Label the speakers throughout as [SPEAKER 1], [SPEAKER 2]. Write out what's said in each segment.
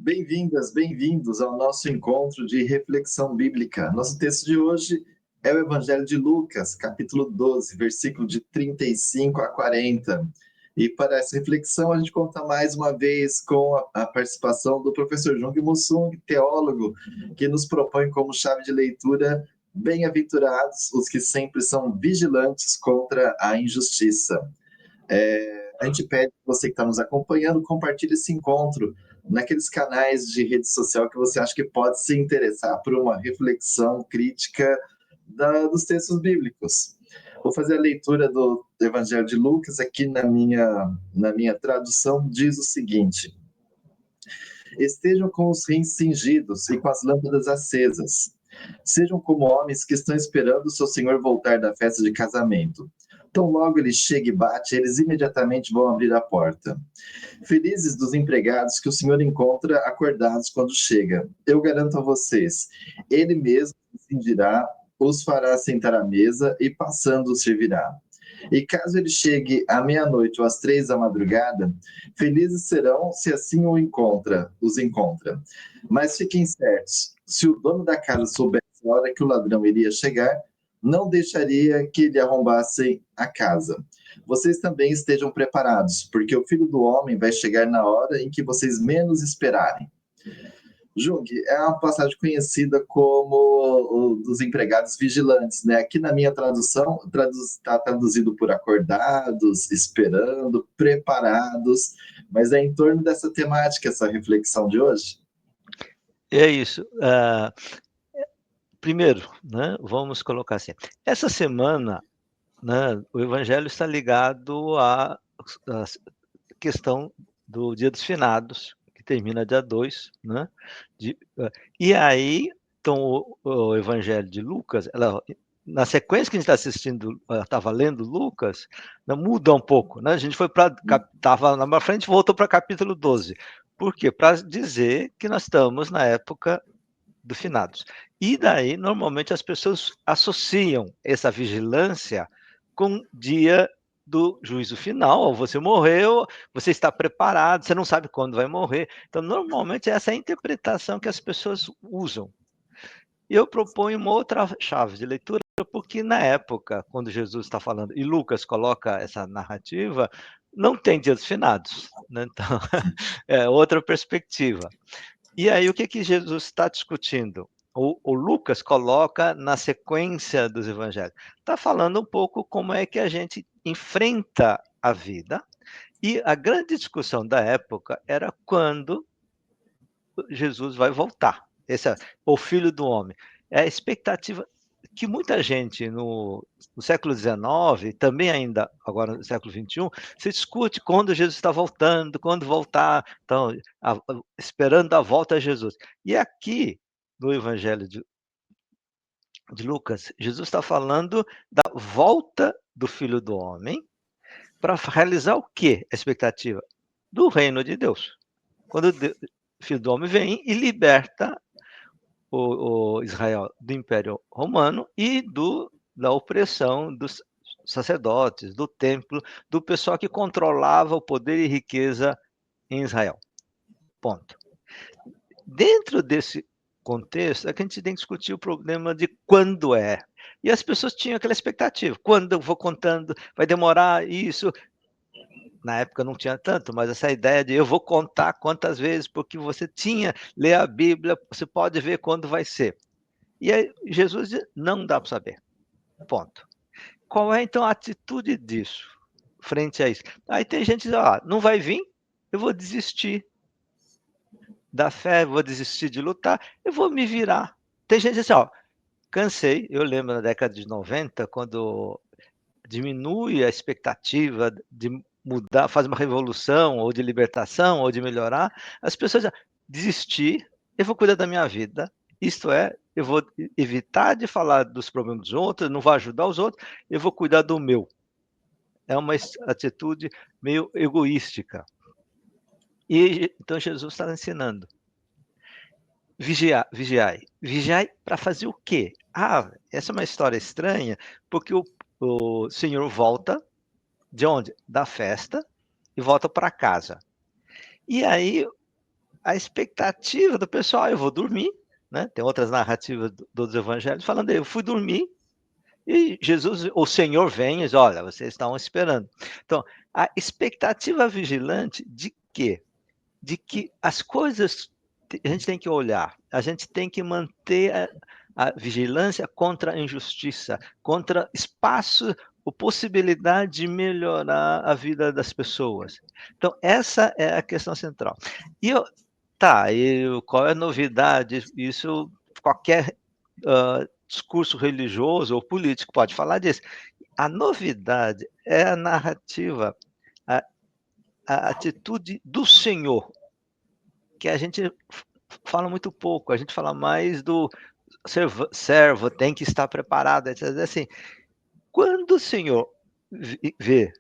[SPEAKER 1] Bem-vindas, bem-vindos ao nosso encontro de reflexão bíblica. Nosso texto de hoje é o Evangelho de Lucas, capítulo 12, versículo de 35 a 40. E para essa reflexão, a gente conta mais uma vez com a participação do professor Jung Mussung, teólogo, que nos propõe como chave de leitura: bem-aventurados os que sempre são vigilantes contra a injustiça. A gente pede que você que está nos acompanhando compartilhe esse encontro naqueles canais de rede social que você acha que pode se interessar por uma reflexão crítica dos textos bíblicos. Vou fazer a leitura do Evangelho de Lucas aqui na minha tradução, diz o seguinte: estejam com os rins cingidos e com as lâmpadas acesas. Sejam como homens que estão esperando o seu senhor voltar da festa de casamento. Tão logo ele chega e bate, eles imediatamente vão abrir a porta. Felizes dos empregados que o senhor encontra acordados quando chega. Eu garanto a vocês, ele mesmo se cindirá, os fará sentar à mesa e passando os servirá. E caso ele chegue à meia-noite ou às 3 da madrugada, felizes serão se assim os encontra. Mas fiquem certos, se o dono da casa soubesse a hora que o ladrão iria chegar, não deixaria que lhe arrombassem a casa. Vocês também estejam preparados, porque o Filho do Homem vai chegar na hora em que vocês menos esperarem. Jung, é uma passagem conhecida como o dos empregados vigilantes, né? Aqui na minha tradução, está traduzido por acordados, esperando, preparados, mas é em torno dessa temática, essa reflexão de hoje?
[SPEAKER 2] É isso. Primeiro, né, vamos colocar assim, essa semana, né, o Evangelho está ligado à questão do Dia dos Finados, que termina dia 2, né? E aí, então, o Evangelho de Lucas, na sequência que a gente está assistindo, estava lendo Lucas, né, muda um pouco, né? A gente foi para, estava na frente, voltou para capítulo 12. Por quê? Para dizer que nós estamos na época do finados. E daí, normalmente, as pessoas associam essa vigilância com o dia do juízo final, ou você morreu, você está preparado, você não sabe quando vai morrer. Então, normalmente, essa é a interpretação que as pessoas usam. E eu proponho uma outra chave de leitura, porque na época, quando Jesus está falando, e Lucas coloca essa narrativa, não tem dia dos finados, né? Então, é outra perspectiva. E aí, o que Jesus está discutindo? O Lucas coloca na sequência dos evangelhos. Está falando um pouco como é que a gente enfrenta a vida. E a grande discussão da época era quando Jesus vai voltar. Esse é o Filho do Homem. É a expectativa que muita gente no século XIX, também ainda agora no século XXI, se discute quando Jesus está voltando, quando voltar, então, esperando a volta de Jesus. E aqui, no Evangelho de Lucas, Jesus está falando da volta do Filho do Homem para realizar o quê? A expectativa do reino de Deus. Quando o Filho do Homem vem e liberta o Israel do Império Romano e da opressão dos sacerdotes, do templo, do pessoal que controlava o poder e riqueza em Israel. Ponto. Dentro desse contexto, é que a gente tem que discutir o problema de quando é. E as pessoas tinham aquela expectativa. Quando eu vou contando, vai demorar isso. Na época não tinha tanto, mas essa ideia de eu vou contar quantas vezes, porque você lê a Bíblia, você pode ver quando vai ser. E aí Jesus diz, não dá para saber. Ponto. Qual é, então, a atitude disso, frente a isso? Aí tem gente que diz, não vai vir, eu vou desistir da fé, vou desistir de lutar, eu vou me virar. Tem gente que diz assim, cansei, eu lembro na década de 90, quando diminui a expectativa de mudar, faz uma revolução, ou de libertação, ou de melhorar, as pessoas dizem, desistir, eu vou cuidar da minha vida, isto é, eu vou evitar de falar dos problemas dos outros, não vou ajudar os outros, eu vou cuidar do meu. É uma atitude meio egoística. E então Jesus está ensinando. Vigiai para fazer o quê? Essa é uma história estranha, porque o Senhor volta de onde? Da festa e volta para casa. E aí a expectativa do pessoal, eu vou dormir, né? Tem outras narrativas dos evangelhos falando, eu fui dormir, e Jesus, o Senhor vem e diz, olha, vocês estão esperando. Então, a expectativa vigilante de quê? De que as coisas, a gente tem que olhar, a gente tem que manter a vigilância contra a injustiça, contra espaço, ou possibilidade de melhorar a vida das pessoas. Então, essa é a questão central. E qual é a novidade? Isso, qualquer discurso religioso ou político pode falar disso. A novidade é a narrativa, a, a atitude do Senhor, que a gente fala muito pouco, a gente fala mais do servo tem que estar preparado, etc. Assim, quando o Senhor vê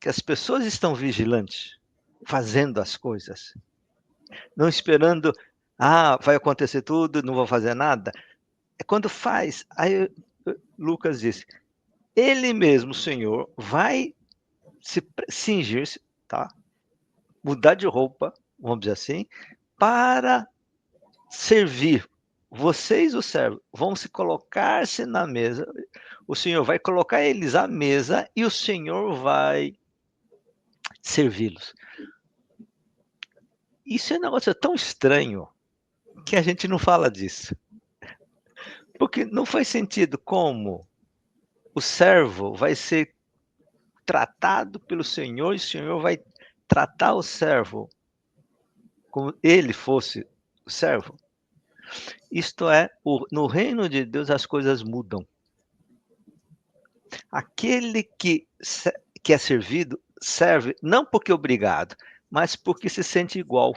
[SPEAKER 2] que as pessoas estão vigilantes, fazendo as coisas, não esperando, vai acontecer tudo, não vou fazer nada. É quando faz, aí Lucas diz, ele mesmo, o Senhor, vai se cingir-se, tá? Mudar de roupa, vamos dizer assim, para servir. Vocês, os servos, vão se colocar-se na mesa, o Senhor vai colocar eles à mesa e o Senhor vai servi-los. Isso é um negócio tão estranho que a gente não fala disso. Porque não faz sentido como o servo vai ser tratado pelo Senhor e o Senhor vai tratar o servo como ele fosse o servo. Isto é, no reino de Deus as coisas mudam. Aquele que é servido, serve não porque é obrigado, mas porque se sente igual.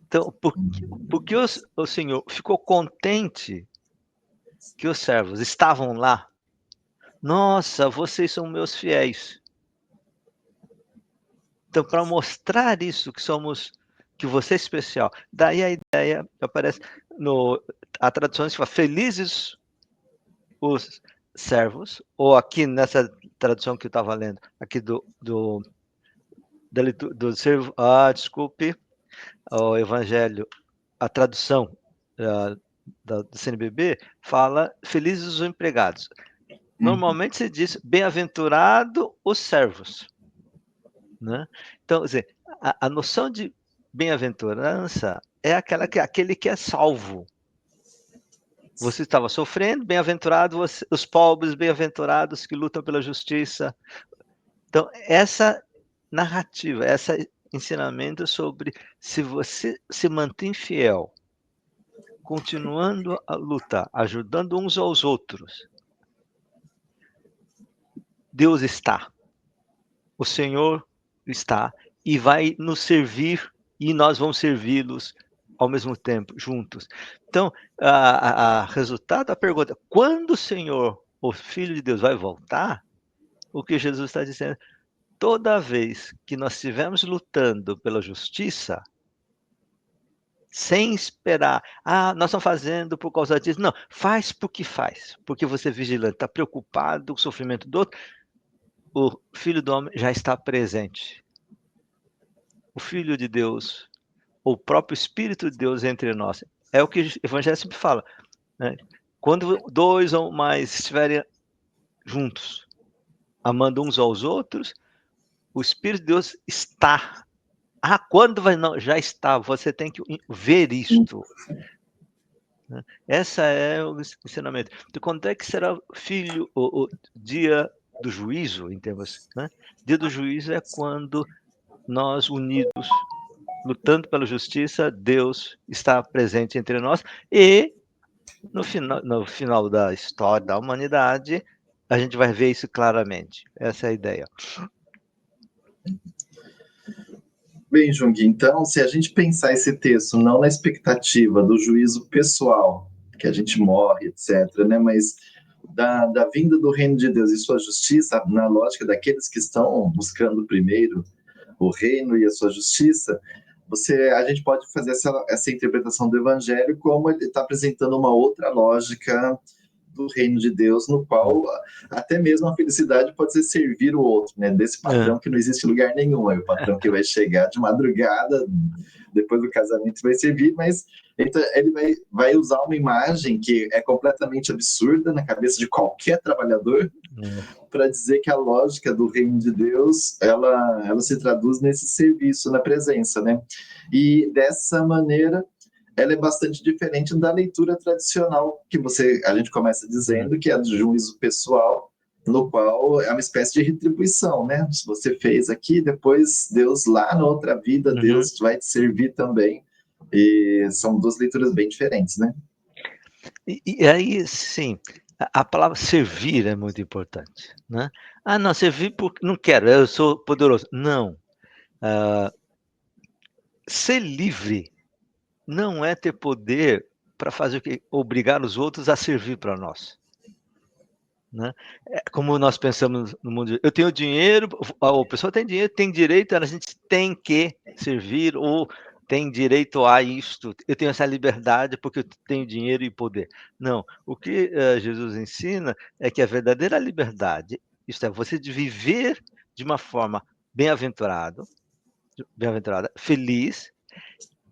[SPEAKER 2] Então, porque o Senhor ficou contente que os servos estavam lá. Nossa, vocês são meus fiéis. Então, para mostrar isso, que você é especial, daí a ideia aparece a tradução fala, felizes os servos, ou aqui nessa tradução que eu estava lendo, aqui do servo, desculpe, o Evangelho, a tradução do CNBB fala felizes os empregados. Normalmente se diz bem-aventurado os servos, né? Então, quer dizer, a noção de bem-aventurança é aquele que é salvo. Você estava sofrendo, bem-aventurado os pobres, bem-aventurados que lutam pela justiça. Então, essa narrativa, esse ensinamento sobre se você se mantém fiel, continuando a lutar, ajudando uns aos outros, Deus está. O Senhor está e vai nos servir e nós vamos servi-los ao mesmo tempo, juntos. Então, a resultado da pergunta, quando o Senhor, o Filho de Deus, vai voltar, o que Jesus está dizendo, toda vez que nós estivermos lutando pela justiça, sem esperar, nós estamos fazendo por causa disso. Não, faz porque você é vigilante, está preocupado com o sofrimento do outro, o Filho do Homem já está presente. O Filho de Deus, o próprio Espírito de Deus entre nós. É o que o Evangelho sempre fala, né? Quando dois ou mais estiverem juntos, amando uns aos outros, o Espírito de Deus está. Quando vai? Não, já está. Você tem que ver isto. Essa é o ensinamento. Então, quando é que será o dia do juízo, em termos, né? Dia do juízo é quando nós unidos, lutando pela justiça, Deus está presente entre nós e no final da história da humanidade, a gente vai ver isso claramente. Essa é a ideia.
[SPEAKER 1] Bem, Jung, então, se a gente pensar esse texto não na expectativa do juízo pessoal, que a gente morre, etc., né, mas da vinda do reino de Deus e sua justiça, na lógica daqueles que estão buscando primeiro o reino e a sua justiça, a gente pode fazer essa interpretação do evangelho como ele está apresentando uma outra lógica do reino de Deus, no qual até mesmo a felicidade pode ser servir o outro, né? Desse patrão que não existe em lugar nenhum. É o patrão que vai chegar de madrugada, depois do casamento, vai servir, mas então, ele vai usar uma imagem que é completamente absurda na cabeça de qualquer trabalhador para dizer que a lógica do reino de Deus, ela se traduz nesse serviço, na presença, né? E dessa maneira, ela é bastante diferente da leitura tradicional, que a gente começa dizendo que é do juízo pessoal, no qual é uma espécie de retribuição, né? Se você fez aqui, depois Deus lá na outra vida, Deus vai te servir também. E são duas leituras bem diferentes, né?
[SPEAKER 2] E aí, sim, a palavra servir é muito importante, né? Ah, não, servir porque não quero, eu sou poderoso. Não. Ser livre não é ter poder para fazer o que obrigar os outros a servir para nós, né? Como nós pensamos no mundo, eu tenho dinheiro, a pessoa tem dinheiro, tem direito, a gente tem que servir ou tem direito a isto, eu tenho essa liberdade porque eu tenho dinheiro e poder. Não, o que Jesus ensina é que a verdadeira liberdade, isto é, você de viver de uma forma bem-aventurada, feliz,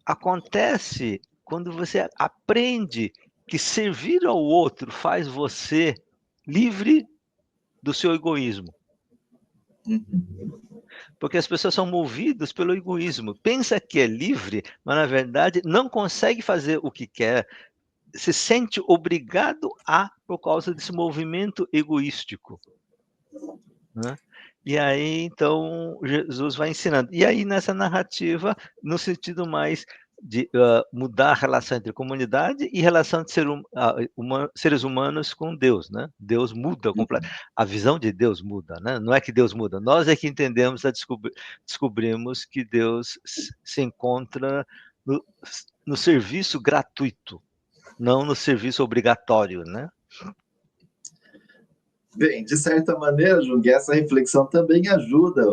[SPEAKER 2] acontece quando você aprende que servir ao outro faz você livre do seu egoísmo. Porque as pessoas são movidas pelo egoísmo. Pensa que é livre, mas na verdade não consegue fazer o que quer. Se sente obrigado por causa desse movimento egoístico, né? E aí, então, Jesus vai ensinando. E aí, nessa narrativa, no sentido mais de mudar a relação entre comunidade e relação de seres humanos com Deus, né? Deus muda completamente. A visão de Deus muda, né? Não é que Deus muda, nós é que entendemos, descobrimos que Deus se encontra no serviço gratuito, não no serviço obrigatório, né?
[SPEAKER 1] Bem, de certa maneira, Jung, essa reflexão também ajuda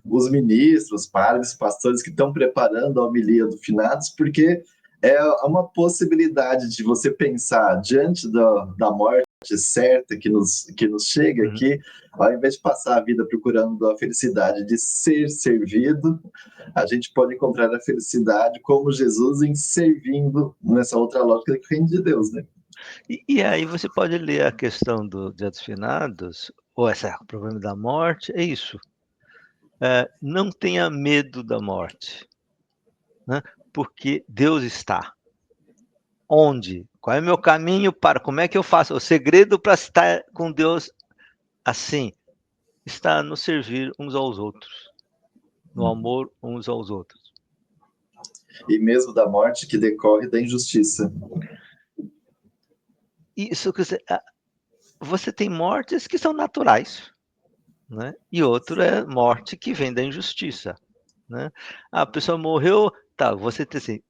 [SPEAKER 1] os ministros, padres, pastores que estão preparando a homilia do Finados, porque é uma possibilidade de você pensar diante da morte certa que nos chega, que ao invés de passar a vida procurando a felicidade de ser servido, a gente pode encontrar a felicidade como Jesus em servindo nessa outra lógica do reino de Deus, né?
[SPEAKER 2] E aí você pode ler a questão do Dia dos Finados, ou o problema da morte, é isso. Não tenha medo da morte, né? Porque Deus está. Onde? Qual é o meu caminho para? Como é que eu faço? O segredo para estar com Deus assim está no servir uns aos outros, no amor uns aos outros.
[SPEAKER 1] E mesmo da morte que decorre da injustiça.
[SPEAKER 2] Isso, você tem mortes que são naturais, né? E outro é morte que vem da injustiça, né? A pessoa morreu, tá, você tem assim,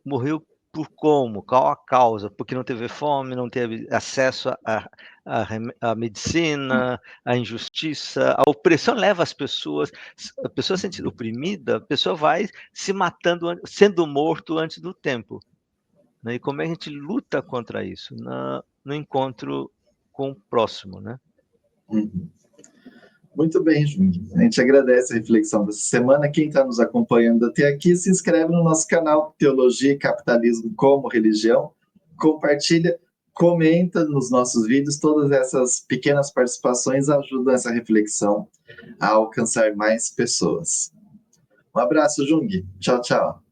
[SPEAKER 2] morreu por como? Qual a causa? Porque não teve fome, não teve acesso à medicina, à injustiça, a opressão leva as pessoas, a pessoa se sente oprimida, a pessoa vai se matando, sendo morto antes do tempo, né? E como é que a gente luta contra isso? No encontro com o próximo, né?
[SPEAKER 1] Muito bem, Jung. A gente agradece a reflexão dessa semana. Quem está nos acompanhando até aqui, se inscreve no nosso canal Teologia e Capitalismo como Religião, compartilha, comenta nos nossos vídeos. Todas essas pequenas participações ajudam essa reflexão a alcançar mais pessoas. Um abraço, Jung. Tchau, tchau.